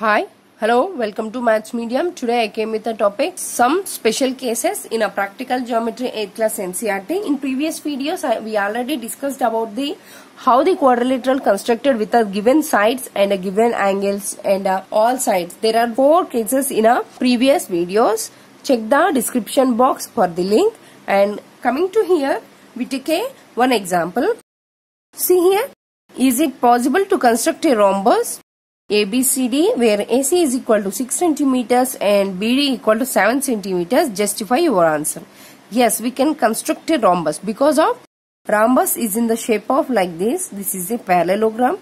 Hi, hello, welcome to Maths Medium. Today I came with a topic, some special cases in a practical geometry 8th class NCERT. In previous videos, we already discussed about how the quadrilateral constructed with a given sides and a given angles and all sides. There are 4 cases in a previous videos. Check the description box for the link. And coming to here, we take one example. See here, is it possible to construct a rhombus ABCD where AC is equal to 6 centimeters and BD equal to 7 centimeters? Justify your answer. Yes, we can construct a rhombus because of rhombus is in the shape of like this. This is a parallelogram.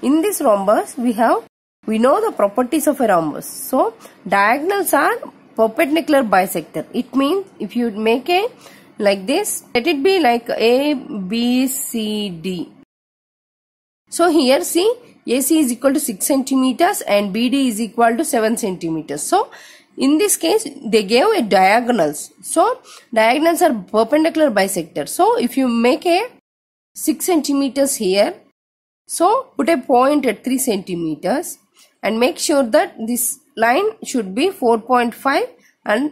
In this rhombus, we know the properties of a rhombus. So, diagonals are perpendicular bisector. It means if you make a like this, let it be like A, B, C, D. So, here see, AC is equal to 6 centimeters and BD is equal to 7 centimeters. So, in this case, they gave a diagonals. So, diagonals are perpendicular bisector. So, if you make a 6 centimeters here, so put a point at 3 centimeters and make sure that this line should be 3.5 and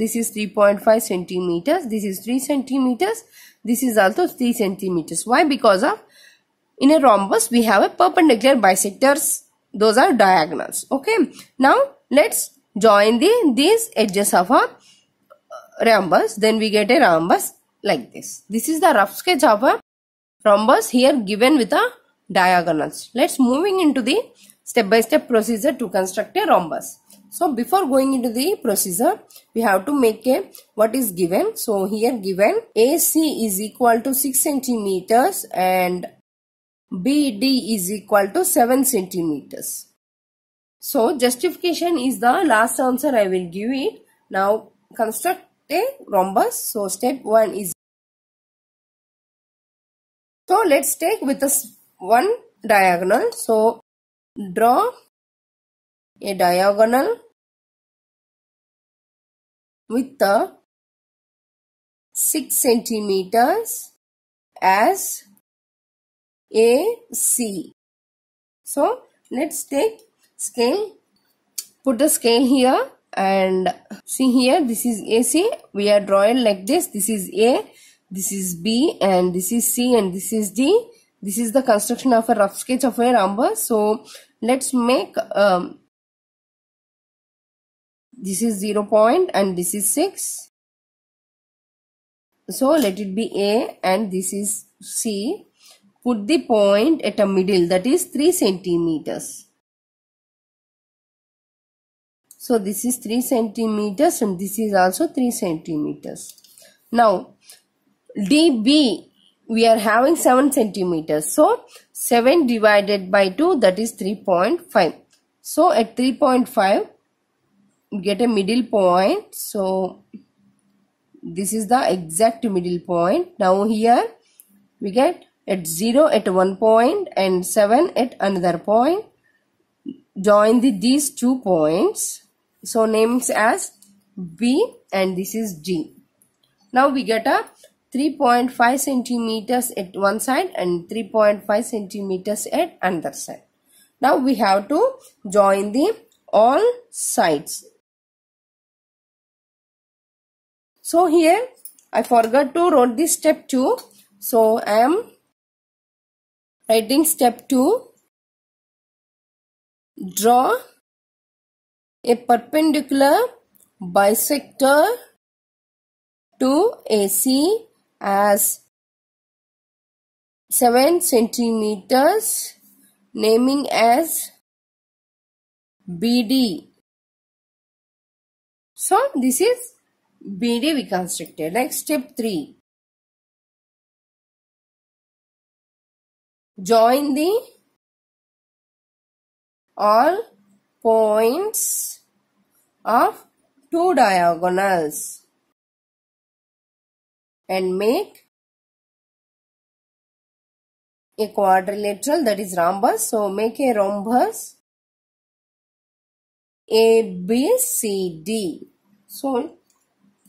this is 3.5 centimeters. This is 3 centimeters. This is also 3 centimeters. Why? Because of in a rhombus, we have a perpendicular bisectors. Those are diagonals. Okay. Now, let's join these edges of a rhombus. Then we get a rhombus like this. This is the rough sketch of a rhombus here given with a diagonals. Let's moving into the step-by-step procedure to construct a rhombus. So, before going into the procedure, we have to make what is given. So, here given AC is equal to 6 centimeters and BD is equal to 7 centimeters. So, justification is the last answer I will give it. Now, construct a rhombus. So, step 1 is. So, let's take with us one diagonal. So, draw a diagonal with the 6 centimeters as AC. So, let's take scale, put the scale here and see here, this is AC. We are drawing like this. This is A, this is B and this is C and this is D. This is the construction of a rough sketch of a rhombus. So, let's make this is 0 point and this is 6. So, let it be A and this is C. Put the point at a middle, that is 3 centimeters. So, this is 3 centimeters and this is also 3 centimeters. Now, DB, we are having 7 centimeters. So, 7 divided by 2, that is 3.5. So, at 3.5, we get a middle point. So, this is the exact middle point. Now, here, we get at 0 at one point and 7 at another point. Join these 2 points. So, names as B and this is D. Now, we get a 3.5 centimeters at one side and 3.5 centimeters at another side. Now, we have to join all sides. So, here I forgot to write this step 2. So, I am writing step 2. Draw a perpendicular bisector to AC as 7 centimeters, naming as BD. So, this is BD we constructed. Next, step 3. Join all points of 2 diagonals and make a quadrilateral, that is rhombus. So, make a rhombus ABCD. So,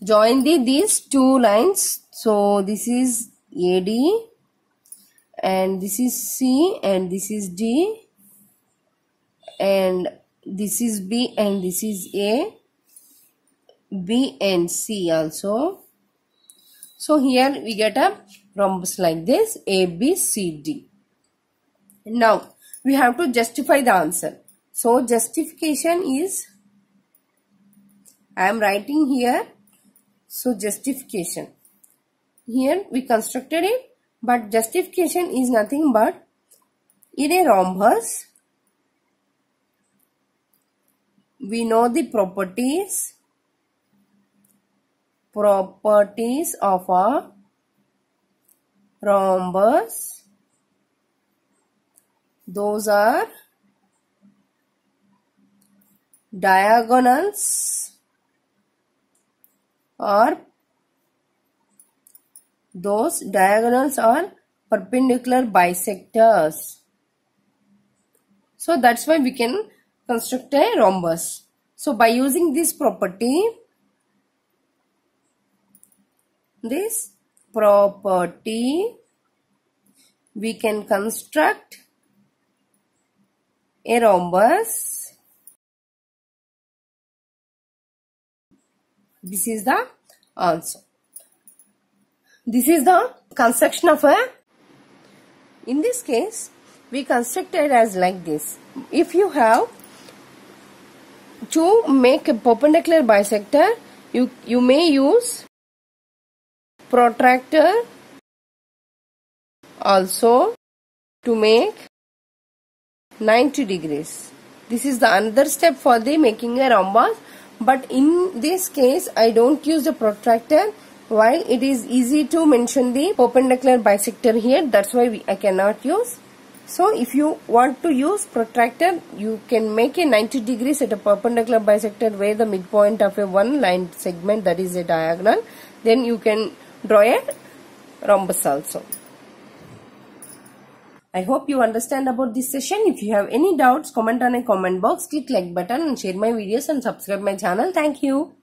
join these 2 lines. So, this is AD and this is C and this is D. and this is B and this is A, B and C also. So here we get a rhombus like this, A, B, C, D. Now we have to justify the answer. So justification is, I am writing here. So justification, here we constructed it, but justification is nothing but in a rhombus we know the properties of a rhombus. Those are diagonals or perpendicular bisectors. So that's why we can construct a rhombus. So by using this property, we can construct a rhombus. This is the answer. This is the construction of a, in this case we constructed as like this. If you have to make a perpendicular bisector, you may use protractor also to make 90 degrees. This is the another step for the making a rhombus, but in this case I don't use the protractor, while it is easy to mention the perpendicular bisector here, that's why I cannot use. So if you want to use protractor, you can make a 90 degrees at a perpendicular bisector where the midpoint of a one line segment, that is a diagonal, then you can draw a rhombus also. I hope you understand about this session. If you have any doubts, comment on a comment box, click like button and share my videos and subscribe my channel. Thank you.